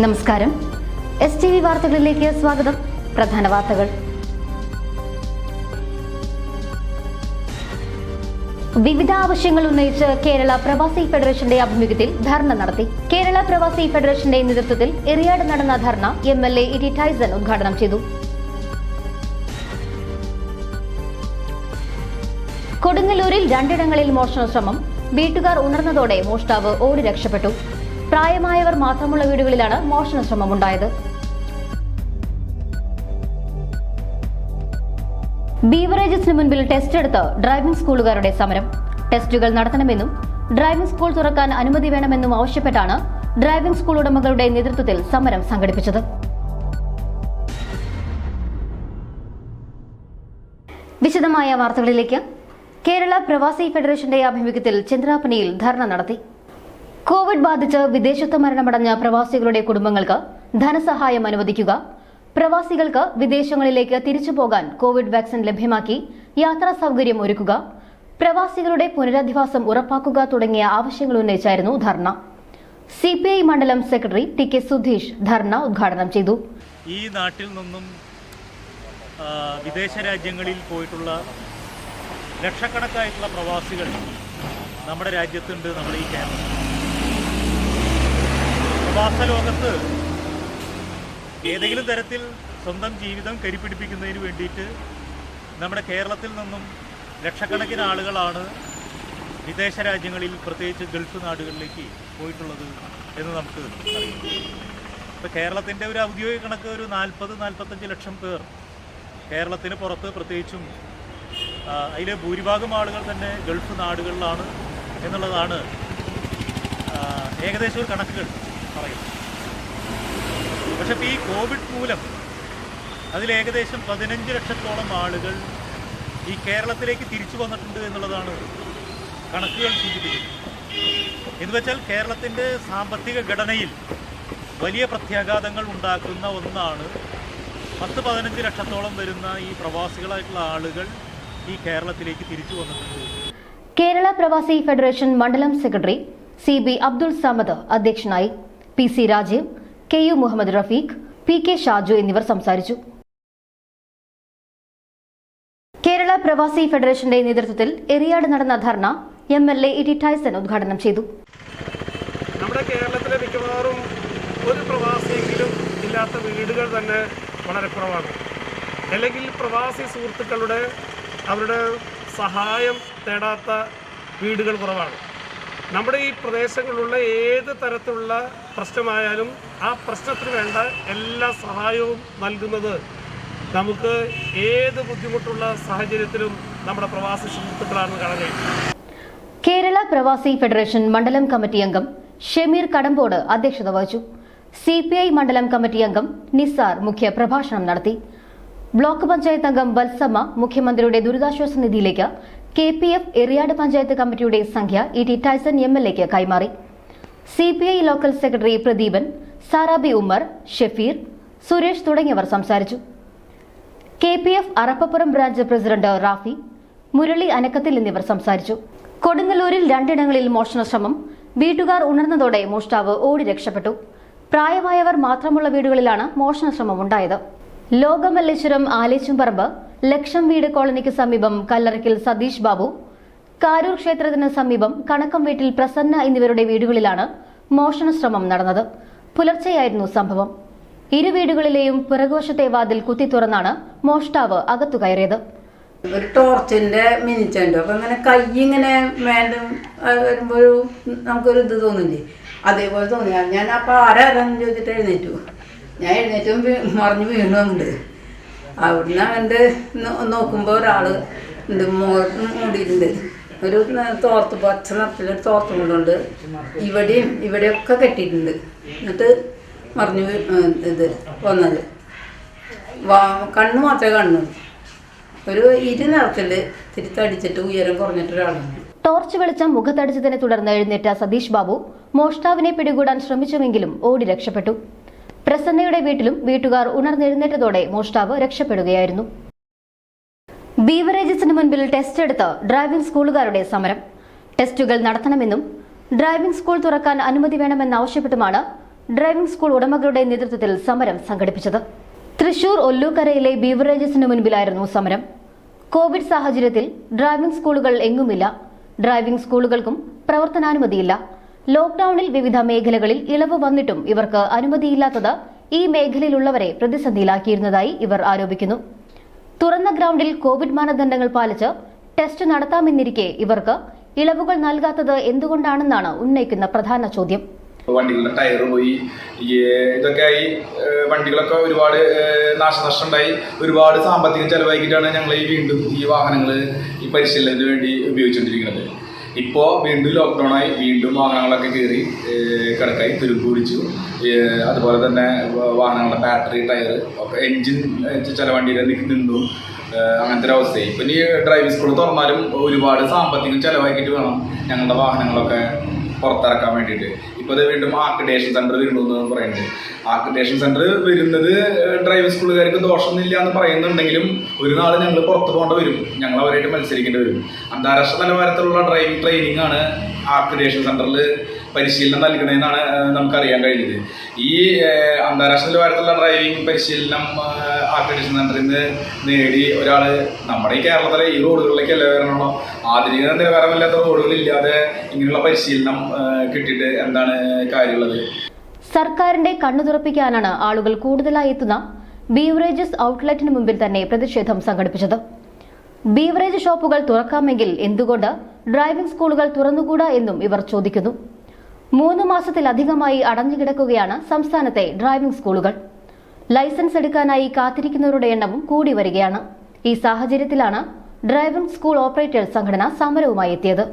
നമസ്കാരം. STV വാർത്തകളിലേക്ക് സ്വാഗതം. പ്രധാന വാർത്തകൾ. വിവിധ ആവശ്യങ്ങൾ ഉന്നയിച്ച് കേരള പ്രവാസി ഫെഡറേഷന്റെ ആഭിമുഖ്യത്തിൽ ധർണ നടത്തി. കേരള പ്രവാസി ഫെഡറേഷന്റെ നേതൃത്വത്തിൽ എറിയാട് നടന്ന ധർണ MLA E.T. ടൈസൺ ഉദ്ഘാടനം ചെയ്തു. കൊടുങ്ങല്ലൂരിൽ രണ്ടിടങ്ങളിൽ മോഷണ ശ്രമം. വീട്ടുകാർ ഉണർന്നതോടെ മോഷ്ടാവ് ഓടി രക്ഷപ്പെട്ടു. പ്രായമായവർ മാത്രമുള്ള വീടുകളിലാണ് മോഷണ ശ്രമമുണ്ടായത്. ബീവറേജസിന് മുൻപിൽ ടെസ്റ്റ് എടുത്ത് ഡ്രൈവിംഗ് സ്കൂളുകാരുടെ സമരം. ടെസ്റ്റുകൾ നടത്തണമെന്നും ഡ്രൈവിംഗ് സ്കൂൾ തുറക്കാൻ അനുമതി വേണമെന്നും ആവശ്യപ്പെട്ടാണ് ഡ്രൈവിംഗ് സ്കൂൾ ഉടമകളുടെ നേതൃത്വത്തിൽ സമരം സംഘടിപ്പിച്ചത്. വിശദമായ വാർത്തകളിലേക്ക്. കേരള പ്രവാസി ഫെഡറേഷന്റെ ആഭിമുഖ്യത്തിൽ ചന്ദ്രാപ്പനിയിൽ ധർണ നടത്തി. കോവിഡ് ബാധിച്ച് വിദേശത്ത് മരണമടഞ്ഞ പ്രവാസികളുടെ കുടുംബങ്ങൾക്ക് ധനസഹായം അനുവദിക്കുക, പ്രവാസികൾക്ക് വിദേശങ്ങളിലേക്ക് തിരിച്ചു പോകാൻ കോവിഡ് വാക്സിൻ ലഭ്യമാക്കി യാത്രാ സൗകര്യം ഒരുക്കുക, പ്രവാസികളുടെ പുനരധിവാസം ഉറപ്പാക്കുക തുടങ്ങിയ ആവശ്യങ്ങൾ ഉന്നയിച്ചായിരുന്നു ധർണ. CPI മണ്ഡലം സെക്രട്ടറി TK സുധീഷ് ധർണ ഉദ്ഘാടനം ചെയ്തു. ഈ നാട്ടിൽ നിന്നും വിദേശ രാജ്യങ്ങളിൽ പോയിട്ടുള്ള ലക്ഷക്കണക്കായിട്ടുള്ള പ്രവാസികൾ നമ്മുടെ രാജ്യത്തുണ്ട്. നമ്മുടെ ഈ കേരളത്തിൽ പ്രവാസ ലോകത്ത് ഏതെങ്കിലും തരത്തിൽ സ്വന്തം ജീവിതം കരിപ്പിടിപ്പിക്കുന്നതിന് വേണ്ടിയിട്ട് നമ്മുടെ കേരളത്തിൽ നിന്നും ലക്ഷക്കണക്കിന് ആളുകളാണ് വിദേശ രാജ്യങ്ങളിൽ, പ്രത്യേകിച്ച് ഗൾഫ് നാടുകളിലേക്ക് പോയിട്ടുള്ളത് എന്ന് നമുക്ക് അറിയാം. ഇപ്പോൾ കേരളത്തിൻ്റെ ഒരു ഔദ്യോഗിക കണക്ക് ഒരു 40-45 ലക്ഷം പേർ കേരളത്തിന് പുറത്ത്, പ്രത്യേകിച്ചും അതിലെ ഭൂരിഭാഗം ആളുകൾ തന്നെ ഗൾഫ് നാടുകളിലാണ് എന്നുള്ളതാണ് ഏകദേശം ഒരു കണക്കുകൾ പറയുന്നത്. പക്ഷെ ഇപ്പോൾ ഈ കോവിഡ് മൂലം അതിലേകദേശം 15 ലക്ഷത്തോളം ആളുകൾ ഈ കേരളത്തിലേക്ക് തിരിച്ചു വന്നിട്ടുണ്ട് എന്നുള്ളതാണ് കണക്കുകൾ സൂചിപ്പിക്കുന്നത്. എന്ന് വെച്ചാൽ കേരളത്തിൻ്റെ സാമ്പത്തിക ഘടനയിൽ വലിയ പ്രത്യാഘാതങ്ങൾ ഉണ്ടാക്കുന്ന ഒന്നാണ് 10-15 ലക്ഷത്തോളം വരുന്ന ഈ പ്രവാസികളായിട്ടുള്ള ആളുകൾ ഈ കേരളത്തിലേക്ക് തിരിച്ചു വന്നിട്ടുണ്ട്. കേരള പ്രവാസി ഫെഡറേഷൻ മണ്ഡലം സെക്രട്ടറി CB അബ്ദുൾ സമദ് അധ്യക്ഷനായി. PC Rajeev, KU Muhammad Rafeeq, PK Shaju എന്നിവർ സംസാരിച്ചു. കേരള പ്രവാസി ഫെഡറേഷന്റെ നേതൃത്വത്തിൽ എറിയാട് നടന്ന ധർണ MLA E.T. ടൈസൺ ഉദ്ഘാടനം ചെയ്തു. നമ്മുടെ കേരളത്തിലെ മിക്കവാറും ഒരു പ്രവാസിയെങ്കിലും ഇല്ലാത്ത വീടുകൾ തന്നെ വളരെ കുറവാണ്. അല്ലെങ്കിൽ പ്രവാസി സുഹൃത്തുക്കളുടെ അവരുടെ സഹായം തേടാത്ത വീടുകൾ കുറവാണ്. നമ്മുടെ ഈ പ്രദേശങ്ങളിലുള്ള ഏത് തരത്തിലുള്ള പ്രശ്നമായാലും ആ പ്രശ്നത്തിന് വേണ്ട എല്ലാ സഹായവും നൽകുന്നത് നമുക്ക് ഏത് ബുദ്ധിമുട്ടുള്ള സാഹചര്യത്തിലും നമ്മുടെ പ്രവാസി സുഹൃത്തുക്കളാണെന്ന് കാണാൻ കഴിയും. കേരള പ്രവാസി ഫെഡറേഷൻ മണ്ഡലം കമ്മിറ്റി അംഗം ഷമീർ കടമ്പോട് അധ്യക്ഷത വഹിച്ചു. CPI മണ്ഡലം കമ്മിറ്റി അംഗം നിസാർ മുഖ്യ പ്രഭാഷണം നടത്തി. ബ്ലോക്ക് പഞ്ചായത്ത് അംഗം വത്സമ്മ മുഖ്യമന്ത്രിയുടെ ദുരിതാശ്വാസ നിധിയിലേക്ക് KPF എറിയാട് പഞ്ചായത്ത് കമ്മിറ്റിയുടെ സംഖ്യ E.T. ടൈസൺ MLAക്ക് കൈമാറി. CPI ലോക്കൽ സെക്രട്ടറി പ്രദീപൻ, സാറാബി ഉമ്മർ, ഷഫീർ, സുരേഷ് തുടങ്ങിയവർ സംസാരിച്ചു. KPF Arappappuram branch president Rafi, Murali അനക്കത്തിൽ എന്നിവർ സംസാരിച്ചു. കൊടുങ്ങല്ലൂരിൽ രണ്ടിടങ്ങളിൽ മോഷണ ശ്രമം. വീട്ടുകാർ ഉണർന്നതോടെ മോഷ്ടാവ് ഓടി രക്ഷപ്പെട്ടു. പ്രായമായവർ മാത്രമുള്ള വീടുകളിലാണ് മോഷണ ശ്രമം ഉണ്ടായത്. ലോകമല്ലേശ്വരം ആലേച്ചുംപറമ്പ് ലക്ഷം വീട് കോളനിക്ക് സമീപം കല്ലറയ്ക്കൽ സതീഷ് ബാബു, കാരൂർ ക്ഷേത്രത്തിന് സമീപം കണക്കം വീട്ടിൽ പ്രസന്ന എന്നിവരുടെ വീടുകളിലാണ് മോഷണ ശ്രമം നടന്നത്. പുലർച്ചെയായിരുന്നു സംഭവം. ഇരു വീടുകളിലെയും പിറകുവശത്തെ വാതിൽ കുത്തി തുറന്നാണ് മോഷ്ടാവ് അകത്തു കയറിയത്. ഒരു ടോർച്ചിന്റെ മിനിറ്റുണ്ട്. അപ്പൊ ഇങ്ങനെ കൈ ഇങ്ങനെ മേലും വരുമ്പോ നമുക്കൊരു ഇത് തോന്നില്ലേ, അതേപോലെ തോന്നിയാ ഞാൻ അപ്പൊ ആരാന്ന് ചോദിച്ചിട്ട് എഴുന്നേറ്റു. ഞാൻ എഴുന്നേറ്റും മറിഞ്ഞു വീണുണ്ട്. അവിടുന്ന് അവൻ്റെ നോക്കുമ്പോൾ ഒരാള് ഉണ്ട്, മൂടിയിട്ടുണ്ട്. ഒരു തോർത്ത്, പച്ച നിറത്തിലൊരു തോർത്ത് കൊണ്ടുണ്ട്. ഇവിടെയൊക്കെ കെട്ടിയിട്ടുണ്ട്. എന്നിട്ട് മറിഞ്ഞു ഇത് വന്നത് കണ്ണ് മാത്രമേ കാണുന്നുള്ളൂ. ഒരു ഇരുനിറത്തിൽ തിരിച്ചടിച്ചിട്ട് ഉയരം കുറഞ്ഞിട്ടൊരാളാണ്. ടോർച്ച് വെളിച്ചം മുഖത്തടിച്ചതിനെ തുടർന്ന് എഴുന്നേറ്റ സതീഷ് ബാബു മോഷ്ടാവിനെ പിടികൂടാൻ ശ്രമിച്ചുവെങ്കിലും ഓടി രക്ഷപ്പെട്ടു. പ്രസന്നയുടെ വീട്ടിലും വീട്ടുകാർ ഉണർന്നെഴുന്നേറ്റതോടെ മോഷ്ടാവ് രക്ഷപ്പെടുകയായിരുന്നു. ബീവറേജസിന് മുൻപിൽ ടെസ്റ്റ് എടുത്ത് ഡ്രൈവിംഗ് സ്കൂളുകാരുടെ സമരം. ടെസ്റ്റുകൾ നടത്തണമെന്നും ഡ്രൈവിംഗ് സ്കൂൾ തുറക്കാൻ അനുമതി വേണമെന്നാവശ്യപ്പെട്ടുമാണ് ഡ്രൈവിംഗ് സ്കൂൾ ഉടമകളുടെ നേതൃത്വത്തിൽ സമരം സംഘടിപ്പിച്ചത്. തൃശൂർ ഒല്ലൂക്കരയിലെ ബീവറേജസിന് മുൻപിലായിരുന്നു സമരം. കോവിഡ് സാഹചര്യത്തിൽ ഡ്രൈവിംഗ് സ്കൂളുകൾ എങ്ങുമില്ല. ഡ്രൈവിംഗ് സ്കൂളുകൾക്കും പ്രവർത്തനാനുമതിയില്ല. ലോക്ഡൌണിൽ വിവിധ മേഖലകളിൽ ഇളവ് വന്നിട്ടും ഇവർക്ക് അനുമതിയില്ലാത്തത് ഈ മേഖലയിലുള്ളവരെ പ്രതിസന്ധിയിലാക്കിയിരുന്നതായി ഇവർ ആരോപിക്കുന്നു. തുറന്ന ഗ്രൌണ്ടിൽ കോവിഡ് മാനദണ്ഡങ്ങൾ പാലിച്ച് ടെസ്റ്റ് നടത്താമെന്നിരിക്കെ ഇവർക്ക് ഇളവുകൾ നൽകാത്തത് എന്തുകൊണ്ടാണെന്നാണ് ഉന്നയിക്കുന്ന പ്രധാന ചോദ്യം. വണ്ടികളുടെ ടയർ പോയി, ഇതൊക്കെയായി വണ്ടികളൊക്കെ ഒരുപാട് നാശനഷ്ടം ഉണ്ടായി. ഒരുപാട് സാമ്പത്തികം ചെലവാക്കിയിട്ടാണ് ഞങ്ങൾ വീണ്ടും ഈ വാഹനങ്ങൾ ഈ പരിശീലനത്തിന് വേണ്ടി ഉപയോഗിച്ചുകൊണ്ടിരിക്കുന്നത്. ഇപ്പോൾ വീണ്ടും ലോക്ക്ഡൗൺ ആയി, വീണ്ടും വാഹനങ്ങളൊക്കെ കയറി കിടക്കായി, തുരുമ്പ് പിടിച്ചു. അതുപോലെ തന്നെ വാഹനങ്ങളുടെ ബാറ്ററി, ടയർ ഒക്കെ, എൻജിൻ ചില വണ്ടിയിൽ നിന്നു. അങ്ങനത്തെ ഒരു അവസ്ഥയായി. ഇപ്പം ഈ ഡ്രൈവിംഗ് സ്കൂൾ തുറന്നാലും ഒരുപാട് സാമ്പത്തികം ചിലവാക്കിയിട്ട് വേണം ഞങ്ങളുടെ വാഹനങ്ങളൊക്കെ പുറത്തിറക്കാൻ വേണ്ടിയിട്ട്. ഇപ്പോൾ അത് വീണ്ടും ആക്രിഡേഷൻ സെൻറ്റർ വരുന്നു പറയുന്നുണ്ട്. ആക്രിഡേഷൻ സെൻറ്റർ വരുന്നത് ഡ്രൈവിംഗ് സ്കൂളുകാർക്ക് ദോഷമൊന്നുമില്ല എന്ന് പറയുന്നുണ്ടെങ്കിലും ഒരു നാൾ ഞങ്ങൾ പുറത്ത് പോകേണ്ടി വരും, ഞങ്ങൾ അവരായിട്ട് മത്സരിക്കേണ്ടി വരും. അന്താരാഷ്ട്ര നിലവാരത്തിലുള്ള ഡ്രൈവിംഗ് ട്രെയിനിങ് ആണ് ആക്രിഡേഷൻ സെൻറ്ററിൽ പരിശീലനം നൽകണമെന്നാണ് നമുക്കറിയാൻ കഴിഞ്ഞത്. ഈ അന്താരാഷ്ട്ര നിലവാരത്തിലുള്ള ഡ്രൈവിംഗ് പരിശീലനം ആക്രിഡേഷൻ സെൻറ്ററിൽ നിന്ന് നേടി ഒരാൾ നമ്മുടെ ഈ കേരളത്തിലെ ഈ റോഡുകളിലേക്കല്ല വരണോ? ആധുനിക നിലവാരമില്ലാത്ത റോഡുകളില്ലാതെ ഇങ്ങനെയുള്ള പരിശീലനം കിട്ടിയിട്ട് എന്താണ് കാര്യമുള്ളത്? സർക്കാരിന്റെ കണ്ണു തുറപ്പിക്കാനാണ് ആളുകൾ കൂടുതലായി എത്തുന്ന ബീവറേജസ് ഔട്ട്ലെറ്റിന് മുമ്പിൽ തന്നെ പ്രതിഷേധം സംഘടിപ്പിച്ചത്. ബീവറേജ് ഷോപ്പുകൾ തുറക്കാമെങ്കിൽ എന്തുകൊണ്ട് ഡ്രൈവിംഗ് സ്കൂളുകൾ തുറന്നുകൂടാ എന്നും ഇവർ ചോദിക്കുന്നു. 3 മാസത്തിലധികമായി അടഞ്ഞുകിടക്കുകയാണ് സംസ്ഥാനത്തെ ഡ്രൈവിംഗ് സ്കൂളുകൾ. ലൈസൻസ് എടുക്കാനായി കാത്തിരിക്കുന്നവരുടെ എണ്ണവും കൂടി വരികയാണ്. ഈ സാഹചര്യത്തിലാണ് ഡ്രൈവിംഗ് സ്കൂൾ ഓപ്പറേറ്റേഴ്സ് സംഘടന സമരവുമായി എത്തിയത്.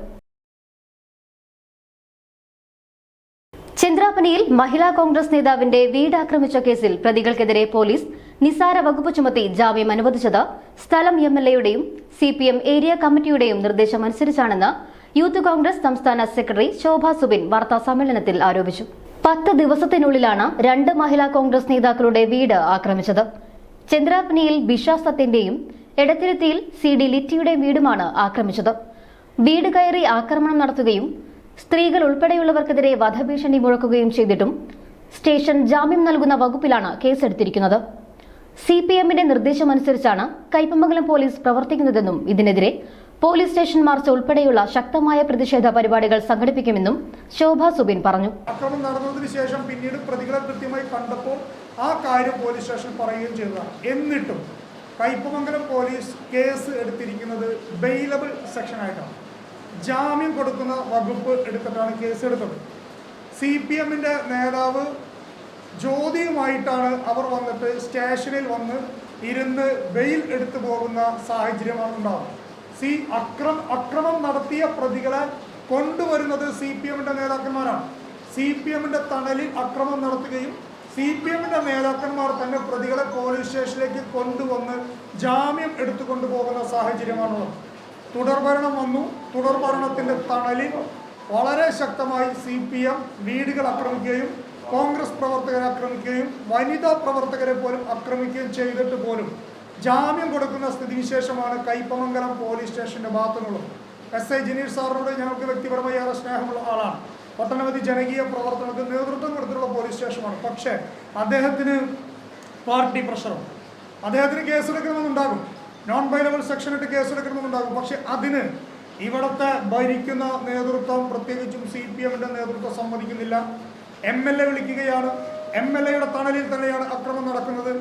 ചന്ദ്രാപ്പനിയിൽ മഹിളാ കോൺഗ്രസ് നേതാവിന്റെ വീട് ആക്രമിച്ച കേസിൽ പ്രതികൾക്കെതിരെ പോലീസ് നിസാര വകുപ്പ് ചുമത്തി ജാമ്യം അനുവദിച്ചത് സ്ഥലം എംഎൽഎയുടെയും സിപിഎം ഏരിയ കമ്മിറ്റിയുടെയും നിർദ്ദേശമനുസരിച്ചാണെന്ന് യൂത്ത് കോൺഗ്രസ് സംസ്ഥാന സെക്രട്ടറി ശോഭ സുബിൻ വാർത്താസമ്മേളനത്തിൽ ആരോപിച്ചു. 10 ദിവസത്തിനുള്ളിലാണ് 2 മഹിളാ കോൺഗ്രസ് നേതാക്കളുടെ വീട് ആക്രമിച്ചത്. ചന്ദ്രാപ്പനിയിൽ ബിഷ സത്യന്റെയും എടത്തിരുത്തിയിൽ CD ലിറ്റിയുടെയും വീടുമാണ് ആക്രമിച്ചത്. വീട് കയറി ആക്രമണം നടത്തുകയും സ്ത്രീകൾ ഉൾപ്പെടെയുള്ളവർക്കെതിരെ വധഭീഷണി മുഴക്കുകയും ചെയ്തിട്ടും സ്റ്റേഷൻ ജാമ്യം നൽകുന്ന വകുപ്പിലാണ് കേസെടുത്തിരിക്കുന്നത്. സിപിഎമ്മിന്റെ നിർദ്ദേശമനുസരിച്ചാണ് കയ്പമംഗലം പോലീസ് പ്രവർത്തിക്കുന്നതെന്നും ഇതിനെതിരെ പോലീസ് സ്റ്റേഷൻ മാർച്ച് ഉൾപ്പെടെയുള്ള ശക്തമായ പ്രതിഷേധ പരിപാടികൾ സംഘടിപ്പിക്കുമെന്നും ശോഭ സുബിൻ പറഞ്ഞു. ആക്രമണം നടന്നതിന് ശേഷം പിന്നീട് പ്രതികളെ കൃത്യമായി കണ്ടപ്പോൾ ആ കാര്യം പോലീസ് സ്റ്റേഷൻ പറയുകയും ചെയ്തതാണ്. എന്നിട്ടും കയ്പമംഗലം പോലീസ് കേസ് എടുത്തിരിക്കുന്നത് ബെയിലബിൾ സെക്ഷനായിട്ടാണ്. ജാമ്യം കൊടുക്കുന്ന വകുപ്പ് എടുത്തിട്ടാണ് കേസ് എടുത്തത്. സിപിഎമ്മിൻ്റെ നേതാവ് ജ്യോതിയുമായിട്ടാണ് അവർ വന്നിട്ട് സ്റ്റേഷനിൽ വന്ന് ഇരുന്ന് ബെയിൽ എടുത്തു പോകുന്ന സാഹചര്യമാണ് ഉണ്ടാകുന്നത്. അക്രമം നടത്തിയ പ്രതികളെ കൊണ്ടുവരുന്നത് സിപിഎമ്മിൻ്റെ നേതാക്കന്മാരാണ്. സിപിഎമ്മിൻ്റെ തണലിൽ അക്രമം നടത്തുകയും സിപിഎമ്മിൻ്റെ നേതാക്കന്മാർ തന്നെ പ്രതികളെ പോലീസ് സ്റ്റേഷനിലേക്ക് കൊണ്ടുവന്ന് ജാമ്യം എടുത്തുകൊണ്ടു പോകുന്ന സാഹചര്യമാണുള്ളത്. തുടർഭരണം വന്നു. തുടർഭരണത്തിൻ്റെ തണലിൽ വളരെ ശക്തമായി സിപിഎം വീടുകൾ ആക്രമിക്കുകയും കോൺഗ്രസ് പ്രവർത്തകരെ ആക്രമിക്കുകയും വനിതാ പ്രവർത്തകരെ പോലും ആക്രമിക്കുകയും ചെയ്തിട്ട് പോലും ജാമ്യം കൊടുക്കുന്ന സ്ഥിതിവിശേഷമാണ് കയ്പമംഗലം പോലീസ് സ്റ്റേഷൻ്റെ ഭാഗത്തുനിന്നുള്ളത്. SI ജിനീഷ് സാറിനോട് ഞങ്ങൾക്ക് വ്യക്തിപരമായി ഏറെ സ്നേഹമുള്ള ആളാണ്. ഒട്ടനവധി ജനകീയ പ്രവർത്തനങ്ങൾക്ക് നേതൃത്വം കൊടുത്തിട്ടുള്ള പോലീസ് സ്റ്റേഷനാണ്. പക്ഷേ അദ്ദേഹത്തിന് പാർട്ടി പ്രഷറും, അദ്ദേഹത്തിന് കേസെടുക്കണമെന്നുണ്ടാകും, നോൺ ബൈലബിൾ സെക്ഷനിട്ട് കേസെടുക്കണമെന്നുണ്ടാകും. പക്ഷെ അതിന് ഇവിടുത്തെ ഭരിക്കുന്ന നേതൃത്വം, പ്രത്യേകിച്ചും സിപിഎമ്മിൻ്റെ നേതൃത്വം സമ്മതിക്കുന്നില്ല. MLA വിളിക്കുകയാണ്. MLAയുടെ തണലിൽ തന്നെയാണ് അക്രമം നടക്കുന്നത്.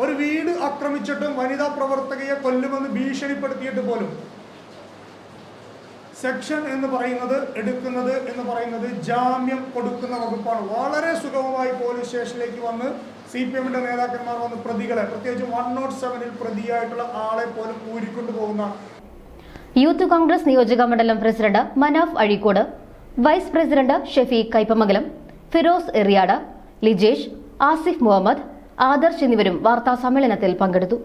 ഒരു വീട് ആക്രമിച്ചിട്ടും വനിതാ പ്രവർത്തകയെ കൊല്ലുമെന്ന് ഭീഷണിപ്പെടുത്തിയിട്ട് പോലും സെക്ഷൻ എന്ന് പറയുന്നത് ജാമ്യം കൊടുക്കുന്ന വകുപ്പാണ്. വളരെ സുഗമമായി പോലീസ് സ്റ്റേഷനിലേക്ക് വന്ന് സിപിഎമ്മിൻ്റെ നേതാക്കന്മാർ വന്ന് പ്രതികളെ, പ്രത്യേകിച്ച് 107-ൽ പ്രതിയായിട്ടുള്ള ആളെ പോലും ഊരിക്കൊണ്ടു പോകുന്ന. യൂത്ത് കോൺഗ്രസ് നിയോജക മണ്ഡലം president Manaf Azhikode, vice president Shefeeq Kaipamangalam, Firoz Eriyad, Lijesh, Asif Muhammad, Adarsh എന്നിവരും വാർത്താ സമ്മേളനത്തിൽ പങ്കെടുത്തു.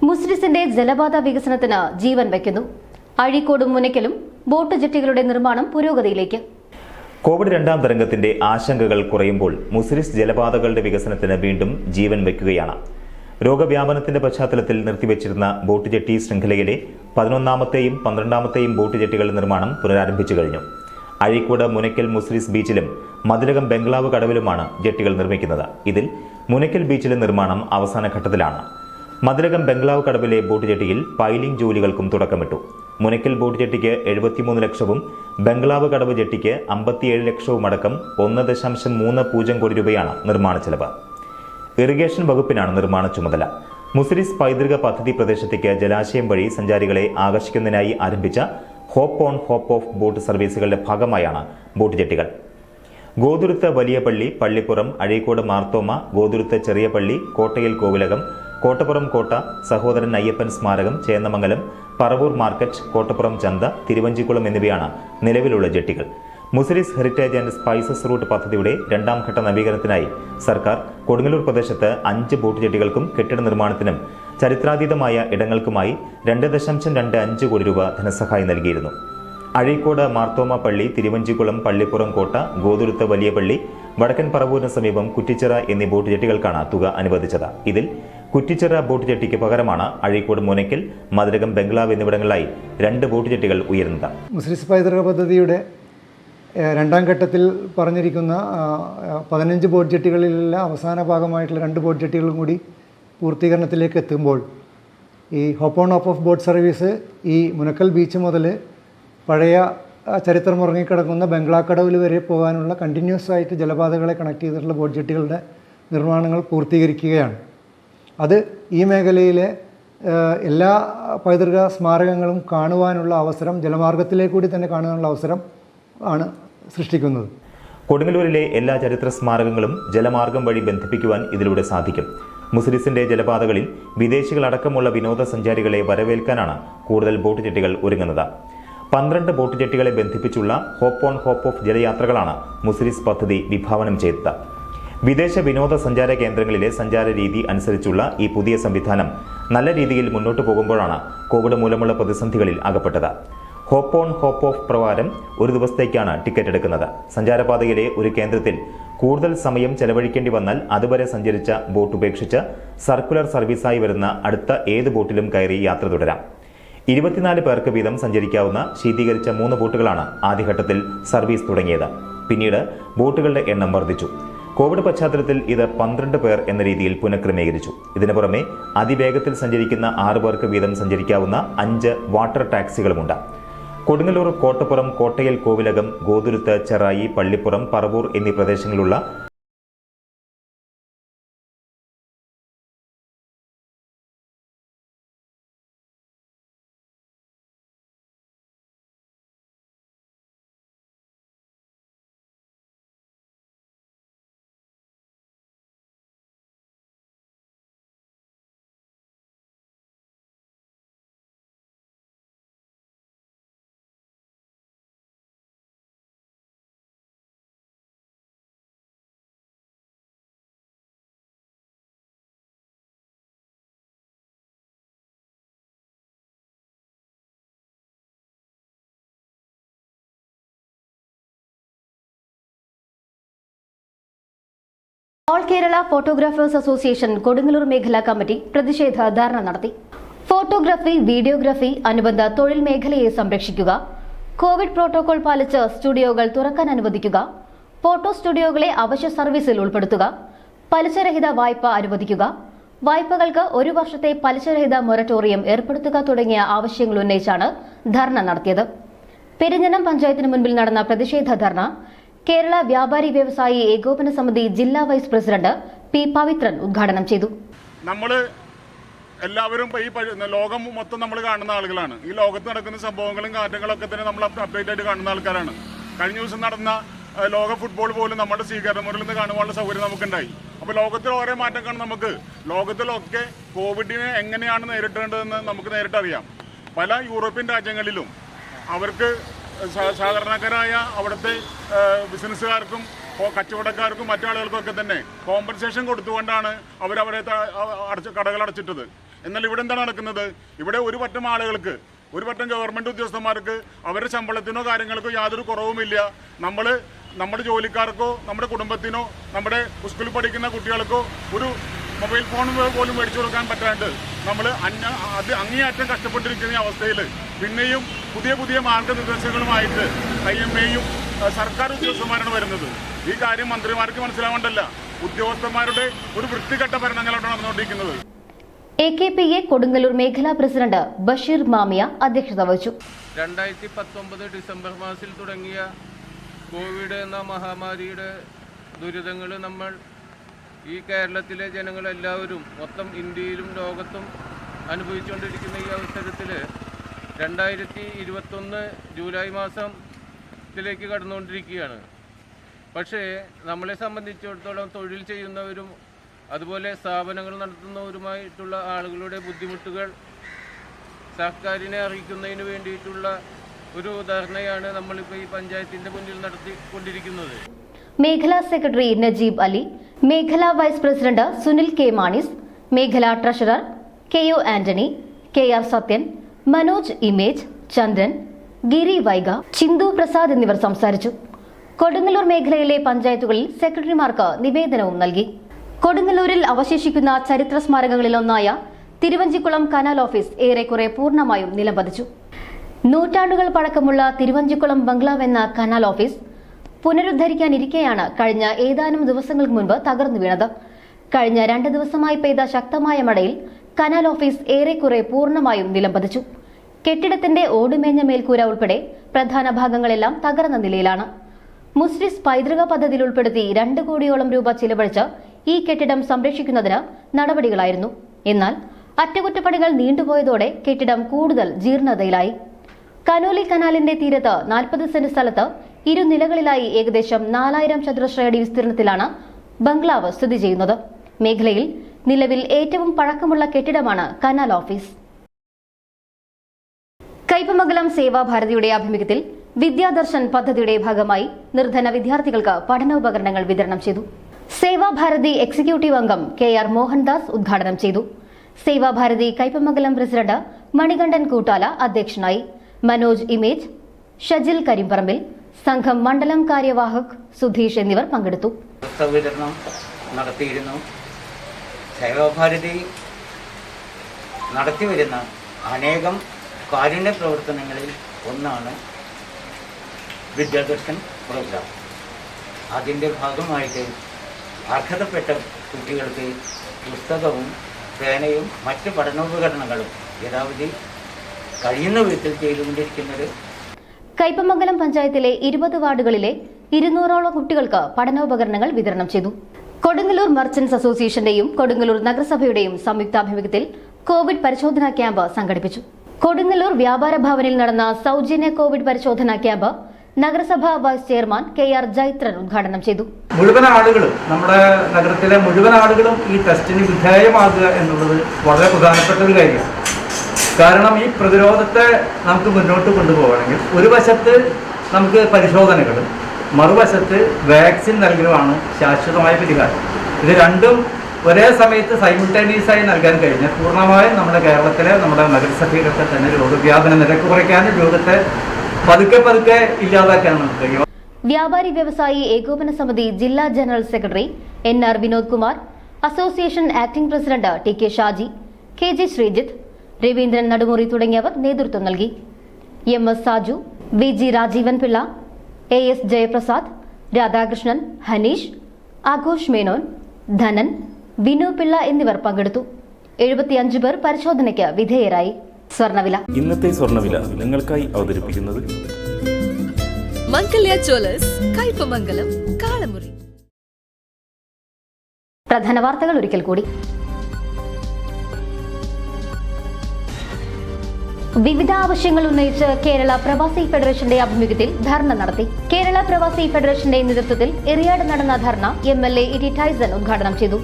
മുസ്ലിസിന്റെ ജലപാത വികസനത്തിന് ജീവൻ വയ്ക്കുന്നു. അഴീക്കോടും മുനയ്ക്കലും ബോട്ട് ജെട്ടികളുടെ നിർമ്മാണം പുരോഗതിയിലേക്ക്. കോവിഡ് 2ാം തരംഗത്തിന്റെ ആശങ്കകൾ കുറയുമ്പോൾ മുസ്ലിസ് ജലപാതകളുടെ വികസനത്തിന് വീണ്ടും ജീവൻ വയ്ക്കുകയാണ്. രോഗവ്യാപനത്തിന്റെ പശ്ചാത്തലത്തിൽ നിർത്തിവച്ചിരുന്ന ബോട്ട് ജെട്ടി ശൃംഖലയിലെ 11ാമത്തെയും 12ാമത്തെയും ബോട്ട് ജെട്ടികളുടെ നിർമ്മാണം പുനരാരംഭിച്ചു കഴിഞ്ഞു. അഴീക്കോട് മുനയ്ക്കൽ മുസ്ലിസ് ബീച്ചിലും മതിലകം ബംഗ്ലാവ് കടവിലുമാണ് ജെട്ടികൾ നിർമ്മിക്കുന്നത്. ഇതിൽ മുനയ്ക്കൽ ബീച്ചിലെ നിർമ്മാണം അവസാന ഘട്ടത്തിലാണ്. മതിലകം ബംഗ്ലാവ് കടവിലെ ബോട്ട് ജെട്ടിയിൽ പൈലിംഗ് ജോലികൾക്കും തുടക്കമിട്ടു. മുനയ്ക്കൽ ബോട്ട് ജെട്ടിക്ക് 73 ലക്ഷവും ബംഗ്ലാവ് കടവ് ജെട്ടിക്ക് 57 ലക്ഷവും അടക്കം 1.30 കോടി രൂപയാണ് നിർമ്മാണ ചെലവ്. ഇറിഗേഷൻ വകുപ്പിനാണ് നിർമ്മാണ ചുമതല. മുസിരിസ് പൈതൃക പദ്ധതി പ്രദേശത്തേക്ക് ജലാശയം വഴി സഞ്ചാരികളെ ആകർഷിക്കുന്നതിനായി ആരംഭിച്ച hop on hop off boat സർവീസുകളുടെ ഭാഗമായാണ് ബോട്ട് ജെട്ടികൾ. ഗോതുരുത്ത് വലിയ പള്ളി, പള്ളിപ്പുറം, അഴീക്കോട് മാർത്തോമ, ഗോതുരുത്ത് ചെറിയ പള്ളി, കോട്ടയിൽ കോവിലകം, കോട്ടപ്പുറം കോട്ട, സഹോദരൻ അയ്യപ്പൻ സ്മാരകം, ചേന്നമംഗലം, പറവൂർ മാർക്കറ്റ്, കോട്ടപ്പുറം ചന്ത, തിരുവഞ്ചിക്കുളം എന്നിവയാണ് നിലവിലുള്ള ജെട്ടികൾ. Muziris heritage and spices route പദ്ധതിയുടെ 2ാം ഘട്ട നവീകരണത്തിനായി സർക്കാർ കൊടുങ്ങല്ലൂർ പ്രദേശത്ത് 5 ബോട്ട് ജെട്ടികൾക്കും കെട്ടിട നിർമ്മാണത്തിനും ചരിത്രാതീതമായ ഇടങ്ങൾക്കുമായി 2.25 കോടി രൂപ ധനസഹായം നൽകിയിരുന്നു. അഴീക്കോട് മാർത്തോമ പള്ളി, തിരുവഞ്ചിക്കുളം, പള്ളിപ്പുറം കോട്ട, ഗോതുരുത്ത് വലിയ പള്ളി, വടക്കൻ പറവൂരിന് സമീപം കുറ്റിച്ചിറ എന്നീ ബോട്ട് ജെട്ടികൾക്കാണ് തുക അനുവദിച്ചത്. ഇതിൽ കുറ്റിച്ചിറ ബോട്ട് ജെട്ടിക്ക് പകരമാണ് അഴീക്കോട് മുനയ്ക്കൽ, മതിലകം ബംഗ്ലാവ് എന്നിവിടങ്ങളിലായി 2 ബോട്ട് ജെട്ടികൾ ഉയരുന്നത്. മുസ്ലിസ് പൈതൃക പദ്ധതിയുടെ 2ാം ഘട്ടത്തിൽ പറഞ്ഞിരിക്കുന്ന 15 ബോട്ട് ജെട്ടികളിലുള്ള അവസാന ഭാഗമായിട്ടുള്ള 2 ബോട്ട് ജെട്ടികളും കൂടി പൂർത്തീകരണത്തിലേക്ക് എത്തുമ്പോൾ ഈ hop on hop off boat service ഈ മുനക്കൽ ബീച്ച് മുതൽ പഴയ ചരിത്രം ഉറങ്ങിക്കിടക്കുന്ന ബംഗ്ലാക്കടവിൽ വരെ പോകാനുള്ള കണ്ടിന്യൂസ് ആയിട്ട് ജലപാതകളെ കണക്ട് ചെയ്തിട്ടുള്ള ബോട്ട് ജെട്ടികളുടെ നിർമ്മാണങ്ങൾ പൂർത്തീകരിക്കുകയാണ്. അത് ഈ മേഖലയിലെ എല്ലാ പൈതൃക സ്മാരകങ്ങളും കാണുവാനുള്ള അവസരം, ജലമാർഗത്തിലേക്ക് കൂടി തന്നെ കാണുവാനുള്ള അവസരം ആണ് സൃഷ്ടിക്കുന്നത്. കൊടുങ്ങല്ലൂരിലെ എല്ലാ ചരിത്ര സ്മാരകങ്ങളും ജലമാർഗം വഴി ബന്ധിപ്പിക്കുവാൻ ഇതിലൂടെ സാധിക്കും. മുസിരിസിന്റെ ജലപാതകളിൽ വിദേശികളടക്കമുള്ള വിനോദസഞ്ചാരികളെ വരവേൽക്കാനാണ് കൂടുതൽ ബോട്ട് ജെട്ടികൾ ഒരുങ്ങുന്നത്. 12 ബോട്ട് ജെട്ടികളെ ബന്ധിപ്പിച്ചുള്ള ഹോപ്പ് ഓൺ ഹോപ്പ് ഓഫ് ജലയാത്രകളാണ് മുസിരിസ് പദ്ധതി വിഭാവനം ചെയ്തത്. വിദേശ വിനോദസഞ്ചാര കേന്ദ്രങ്ങളിലെ സഞ്ചാര രീതി അനുസരിച്ചുള്ള ഈ പുതിയ സംവിധാനം നല്ല രീതിയിൽ മുന്നോട്ട് പോകുമ്പോഴാണ് കോവിഡ് മൂലമുള്ള പ്രതിസന്ധികളിൽ അകപ്പെട്ടത്. ഹോപ്പ് ഓൺ ഹോപ്പ് ഓഫ് പ്രകാരം ഒരു ദിവസത്തേക്കാണ് ടിക്കറ്റ് എടുക്കുന്നത്. സഞ്ചാരപാതയിലെ ഒരു കേന്ദ്രത്തിൽ കൂടുതൽ സമയം ചെലവഴിക്കേണ്ടി വന്നാൽ അതുവരെ സഞ്ചരിച്ച ബോട്ട് ഉപേക്ഷിച്ച് സർക്കുലർ സർവീസായി വരുന്ന അടുത്ത ഏത് ബോട്ടിലും കയറി യാത്ര തുടരാം. 24 പേർക്ക് വീതം സഞ്ചരിക്കാവുന്ന ശീതീകരിച്ച 3 ബോട്ടുകളാണ് ആദ്യഘട്ടത്തിൽ സർവീസ് തുടങ്ങിയത്. പിന്നീട് ബോട്ടുകളുടെ എണ്ണം വർദ്ധിച്ചു. കോവിഡ് പശ്ചാത്തലത്തിൽ ഇത് 12 പേർ എന്ന രീതിയിൽ പുനഃക്രമീകരിച്ചു. ഇതിനു പുറമെ അതിവേഗത്തിൽ സഞ്ചരിക്കുന്ന 6 പേർക്ക് വീതം സഞ്ചരിക്കാവുന്ന 5 വാട്ടർ ടാക്സികളുമുണ്ട്. കൊടുങ്ങല്ലൂർ, കോട്ടപ്പുറം, കോട്ടയിൽ കോവിലകം, ഗോതുരുത്ത്, ചെറായി, പള്ളിപ്പുറം, പറവൂർ എന്നീ പ്രദേശങ്ങളിലുള്ള all Kerala photographers association Kodungallur മേഖലാ കമ്മിറ്റി പ്രതിഷേധ ധർണ നടത്തി. ഫോട്ടോഗ്രാഫി, വീഡിയോഗ്രാഫി, അനുബന്ധ തൊഴിൽ മേഖലയെ സംരക്ഷിക്കുക, കോവിഡ് പ്രോട്ടോകോൾ പാലിച്ച് സ്റ്റുഡിയോകൾ തുറക്കാൻ അനുവദിക്കുക, ഫോട്ടോ സ്റ്റുഡിയോകളെ അവശ്യ സർവീസിൽ ഉൾപ്പെടുത്തുക, പലിശരഹിത വായ്പ അനുവദിക്കുക, വായ്പകൾക്ക് 1 വർഷത്തെ പലിശരഹിത മൊറട്ടോറിയം ഏർപ്പെടുത്തുക തുടങ്ങിയ ആവശ്യങ്ങൾ ഉന്നയിച്ചാണ് ധർണ നടത്തിയത്. പെരിഞ്ഞനം പഞ്ചായത്തിന് മുൻപിൽ നടന്ന പ്രതിഷേധ ധർണ കേരള വ്യാപാരി വ്യവസായി ഏകോപന സമിതി ജില്ലാ വൈസ് പ്രസിഡന്റ് പി പവിത്രൻ ഉദ്ഘാടനം ചെയ്തു. നമ്മൾ എല്ലാവരും ഈ ലോകം മൊത്തം നമ്മൾ കാണുന്ന ആളുകളാണ്. ഈ ലോകത്ത് നടക്കുന്ന സംഭവങ്ങളും കാര്യങ്ങളൊക്കെ തന്നെ നമ്മൾ അപ്ഡേറ്റ് ആയിട്ട് കാണുന്ന ആൾക്കാരാണ്. കഴിഞ്ഞ ദിവസം നടന്ന ലോക ഫുട്ബോൾ പോലും നമ്മുടെ സ്വീകരണ മുറിയിൽ നിന്ന് കാണുവാനുള്ള സൗകര്യം നമുക്കുണ്ടായി. അപ്പോൾ ലോകത്തിൽ ഓരോ മാറ്റങ്ങളാണ്. നമുക്ക് ലോകത്തിലൊക്കെ കോവിഡിനെ എങ്ങനെയാണ് നേരിടേണ്ടതെന്ന് നമുക്ക് നേരിട്ടറിയാം. പല യൂറോപ്യൻ രാജ്യങ്ങളിലും അവർക്ക് സാധാരണക്കാരായ അവിടുത്തെ ബിസിനസ്സുകാർക്കും കച്ചവടക്കാർക്കും മറ്റാളുകൾക്കൊക്കെ തന്നെ കോമ്പൻസേഷൻ കൊടുത്തുകൊണ്ടാണ് അവരവരെ കടകൾ അടച്ചിട്ടത്. എന്നാൽ ഇവിടെ എന്താണ് നടക്കുന്നത്? ഇവിടെ ഒരു പറ്റം ആളുകൾക്ക്, ഒരു പറ്റം ഗവൺമെൻറ് ഉദ്യോഗസ്ഥന്മാർക്ക് അവരുടെ ശമ്പളത്തിനോ കാര്യങ്ങൾക്കോ യാതൊരു കുറവുമില്ല. നമ്മുടെ ജോലിക്കാർക്കോ നമ്മുടെ കുടുംബത്തിനോ നമ്മുടെ സ്കൂളിൽ പഠിക്കുന്ന കുട്ടികൾക്കോ ഒരു മൊബൈൽ ഫോൺ പോലും മേടിച്ചു കൊടുക്കാൻ പറ്റാണ്ട് നമ്മൾ അങ്ങേയറ്റം കഷ്ടപ്പെട്ടിരിക്കുന്ന അവസ്ഥയിൽ പിന്നെയും പുതിയ പുതിയ മാർഗനിർദ്ദേശങ്ങളുമായിട്ട് IMA യും സർക്കാർ ഉദ്യോഗസ്ഥന്മാരാണ് വരുന്നത്. ഈ കാര്യം മന്ത്രിമാർക്ക് മനസ്സിലാവേണ്ടല്ല, ഉദ്യോഗസ്ഥന്മാരുടെ ഒരു വൃത്തികെട്ട ഭരണങ്ങളാണ് നടന്നുകൊണ്ടിരിക്കുന്നത്. AKPA കൊടുങ്ങല്ലൂർ മേഖലാ പ്രസിഡന്റ് ബഷീർ മാമിയ അധ്യക്ഷത വഹിച്ചു. 2019 ഡിസംബർ മാസത്തിൽ തുടങ്ങിയ കോവിഡ് എന്ന മഹാമാരിയുടെ ദുരിതങ്ങൾ നമ്മൾ ഈ കേരളത്തിലെ ജനങ്ങളെല്ലാവരും മൊത്തം ഇന്ത്യയിലും ലോകത്തും അനുഭവിച്ചുകൊണ്ടിരിക്കുന്ന ഈ അവസരത്തിൽ 2021 ജൂലൈ മാസത്തിലേക്ക് കടന്നുകൊണ്ടിരിക്കുകയാണ്. പക്ഷേ നമ്മളെ സംബന്ധിച്ചിടത്തോളം തൊഴിൽ ചെയ്യുന്നവരും അതുപോലെ സ്ഥാപനങ്ങൾ നടത്തുന്നവരുമായിട്ടുള്ള ആളുകളുടെ ബുദ്ധിമുട്ടുകൾ സർക്കാരിനെ അറിയിക്കുന്നതിന് വേണ്ടിയിട്ടുള്ള ഒരു ധർണയാണ് നമ്മളിപ്പോൾ ഈ പഞ്ചായത്തിൻ്റെ മുന്നിൽ നടത്തിക്കൊണ്ടിരിക്കുന്നത്. മേഖലാ സെക്രട്ടറി നജീബ് അലി, മേഖലാ vice president Sunil K Manis, മേഖലാ treasurer KO Antony, KR Sathyan, Manoj ഇമേജ്, ചന്ദ്രൻ, ഗിരി വൈഗ, ചിന്തു പ്രസാദ് എന്നിവർ സംസാരിച്ചു. കൊടുങ്ങല്ലൂർ മേഖലയിലെ പഞ്ചായത്തുകളിൽ സെക്രട്ടറിമാർക്ക് നിവേദനവും നൽകി. കൊടുങ്ങല്ലൂരിൽ അവശേഷിക്കുന്ന ചരിത്ര സ്മാരകങ്ങളിലൊന്നായ തിരുവഞ്ചിക്കുളം കനാൽ ഓഫീസ് ഏറെക്കുറെ പൂർണ്ണമായും നിലംപതിച്ചു. നൂറ്റാണ്ടുകൾ പഴക്കമുള്ള തിരുവഞ്ചിക്കുളം ബംഗ്ലാവ് എന്ന കനാൽ ഓഫീസ് പുനരുദ്ധരിക്കാനിരിക്കെയാണ് കഴിഞ്ഞ ഏതാനും ദിവസങ്ങൾക്ക് മുൻപ് തകർന്നു വീണത്. കഴിഞ്ഞ 2 ദിവസമായി പെയ്ത ശക്തമായ മഴയിൽ കനാൽ ഓഫീസ് ഏറെക്കുറെ പൂർണ്ണമായും നിലംപതിച്ചു. കെട്ടിടത്തിന്റെ ഓടുമേഞ്ഞ മേൽക്കൂര ഉൾപ്പെടെ പ്രധാന ഭാഗങ്ങളെല്ലാം തകർന്ന നിലയിലാണ്. മുസ്ലിസ് പൈതൃക പദ്ധതിയിൽ ഉൾപ്പെടുത്തി 2 കോടിയോളം രൂപ ചിലവഴിച്ച് ഈ കെട്ടിടം സംരക്ഷിക്കുന്നതിന് നടപടികളായിരുന്നു. എന്നാൽ അറ്റകുറ്റപ്പണികൾ നീണ്ടുപോയതോടെ കെട്ടിടം കൂടുതൽ ജീർണതയിലായി. കനോലി കനാലിന്റെ തീരത്ത് 40 സെന്റ് സ്ഥലത്ത് 2 നിലകളിലായി ഏകദേശം 4000 ചതുരശ്ര അടി വിസ്തീർണത്തിലാണ് ബംഗ്ലാവ് സ്ഥിതി ചെയ്യുന്നത്. മേഖലയിൽ നിലവിൽ ഏറ്റവും പഴക്കമുള്ള കെട്ടിടമാണ് കനാൽ ഓഫീസ്. കയ്പമംഗലം സേവാഭാരതിയുടെ ആഭിമുഖ്യത്തിൽ വിദ്യാദർശൻ പദ്ധതിയുടെ ഭാഗമായി നിർധന വിദ്യാർത്ഥികൾക്ക് പഠനോപകരണങ്ങൾ വിതരണം ചെയ്തു. സേവാഭാരതി എക്സിക്യൂട്ടീവ് അംഗം KR മോഹൻദാസ് ഉദ്ഘാടനം ചെയ്തു. സേവാഭാരതി കയ്പമംഗലം പ്രസിഡന്റ് മണികണ്ഠൻ കൂട്ടാല അധ്യക്ഷനായി. മനോജ് ഇമേജ്, ഷജിൽ കരിമ്പറമ്പിൽ, സംഘം മണ്ഡലം കാര്യവാഹക് സുധീഷ് എന്നിവർ പങ്കെടുത്തു. വിതരണം നടത്തിയിരുന്നു. സേവാഭാരതി നടത്തിവരുന്ന അനേകം കാരുണ്യ പ്രവർത്തനങ്ങളിൽ ഒന്നാണ് വിദ്യാദർശൻ പ്രോഗ്രാം. അതിൻ്റെ ഭാഗമായിട്ട് അർഹതപ്പെട്ട കുട്ടികൾക്ക് പുസ്തകവും പേനയും മറ്റ് പഠനോപകരണങ്ങളും യഥാവിധി കഴിയുന്ന വിധത്തിൽ ചെയ്തുകൊണ്ടിരിക്കുന്നത്. കയ്പമംഗലം പഞ്ചായത്തിലെ 20 വാർഡുകളിലെ 200ഓളം കുട്ടികൾക്ക് പഠനോപകരണങ്ങൾ വിതരണം ചെയ്തു. കൊടുങ്ങല്ലൂർ മർച്ചന്റ്സ് അസോസിയേഷന്റെയും കൊടുങ്ങല്ലൂർ നഗരസഭയുടെയും സംയുക്താഭിമുഖ്യത്തിൽ കോവിഡ് പരിശോധനാ ക്യാമ്പ് സംഘടിപ്പിച്ചു. കൊടുങ്ങല്ലൂർ വ്യാപാര ഭവനിൽ നടന്ന സൗജന്യ കോവിഡ് പരിശോധനാ ക്യാമ്പ് നഗരസഭാ വൈസ് ചെയർമാൻ KR ജൈത്രൻ ഉദ്ഘാടനം ചെയ്തു. മുഴുവൻ ആളുകളും, നമ്മുടെ നഗരത്തിലെ മുഴുവൻ ആളുകളും ഈ ടെസ്റ്റിന് വിധേയമാകുക എന്നുള്ളത് വളരെ പ്രധാനപ്പെട്ട ഒരു കാര്യമാണ്. കാരണം ഈ പ്രതിരോധത്തെ നമുക്ക് മുന്നോട്ട് കൊണ്ടുപോകണമെങ്കിൽ ഒരു വശത്ത് നമുക്ക് പരിശോധനകൾ, മറുവശത്ത് വാക്സിൻ നൽകലുമാണ് ശാശ്വതമായ പരിഹാരം. ഇത് രണ്ടും ഒരേ സമയത്ത് സൈമിൾട്ടേനിയസായി നൽകാൻ കഴിഞ്ഞാൽ പൂർണ്ണമായും നമ്മുടെ കേരളത്തിലെ നമ്മുടെ നഗരസഭയിലൊക്കെ തന്നെ രോഗവ്യാപന നിരക്ക് കുറയ്ക്കാനും രോഗത്തെ പതുക്കെ ഇല്ലാതാക്കാനും നമുക്ക് കഴിയും. വ്യാപാരി വ്യവസായി ഏകോപന സമിതി ജില്ലാ general secretary NR Vinod Kumar, association acting president TK Shaji, KG Sreejith, Raveendran Nadumuri തുടങ്ങിയവർ നേതൃത്വം നൽകി. MS Saju, VG Rajeevan Pillai, AS Jayaprasad, Radhakrishnan, Hanish, Aghosh Menon, Dhanan, Vinu Pillai എന്നിവർ പങ്കെടുത്തു. 75 പേർ പരിശോധനയ്ക്ക് വിധേയരായി. സ്വർണ്ണവില. ഇന്നത്തെ സ്വർണ്ണവില നിങ്ങൾക്കായി അവതരിപ്പിക്കുന്നത് മംഗല്യ ജ്വല്ലേഴ്സ്, കയ്പമംഗലം, കാളമുറി. പ്രധാന വാർത്തകൾ ഒരിക്കൽ കൂടി. വിവിധ ആവശ്യങ്ങൾ ഉന്നയിച്ച് കേരള പ്രവാസി ഫെഡറേഷന്റെ ആഭിമുഖ്യത്തിൽ ധർണ നടത്തി. കേരള പ്രവാസി ഫെഡറേഷന്റെ നേതൃത്വത്തിൽ എറിയാട് നടന്ന ധർണ MLA ET ടൈസൺ ഉദ്ഘാടനം ചെയ്തു.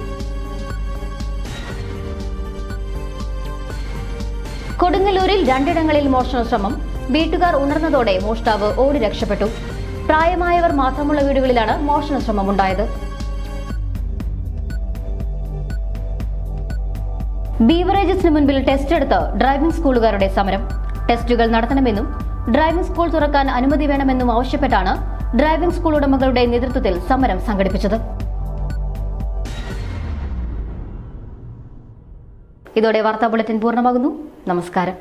കൊടുങ്ങല്ലൂരിൽ 2 ഇടങ്ങളിൽ മോഷണ ശ്രമം. വീട്ടുകാർ ഉണർന്നതോടെ മോഷ്ടാവ് ഓടി രക്ഷപ്പെട്ടു. പ്രായമായവർ മാത്രമുള്ള വീടുകളിലാണ് മോഷണ ശ്രമമുണ്ടായത്. ബീവറേജസിന് മുൻപിൽ ടെസ്റ്റ് എടുത്ത് ഡ്രൈവിംഗ് സ്കൂളുകാരുടെ സമരം. ടെസ്റ്റുകൾ നടത്തണമെന്നും ഡ്രൈവിംഗ് സ്കൂൾ തുറക്കാൻ അനുമതി വേണമെന്നും ആവശ്യപ്പെട്ടാണ് ഡ്രൈവിംഗ് സ്കൂൾ ഉടമകളുടെ നേതൃത്വത്തിൽ സമരം സംഘടിപ്പിച്ചത്. ഇതോടെ വാർത്താ ബുള്ളറ്റിൻ പൂർണ്ണമാകുന്നു. നമസ്കാരം.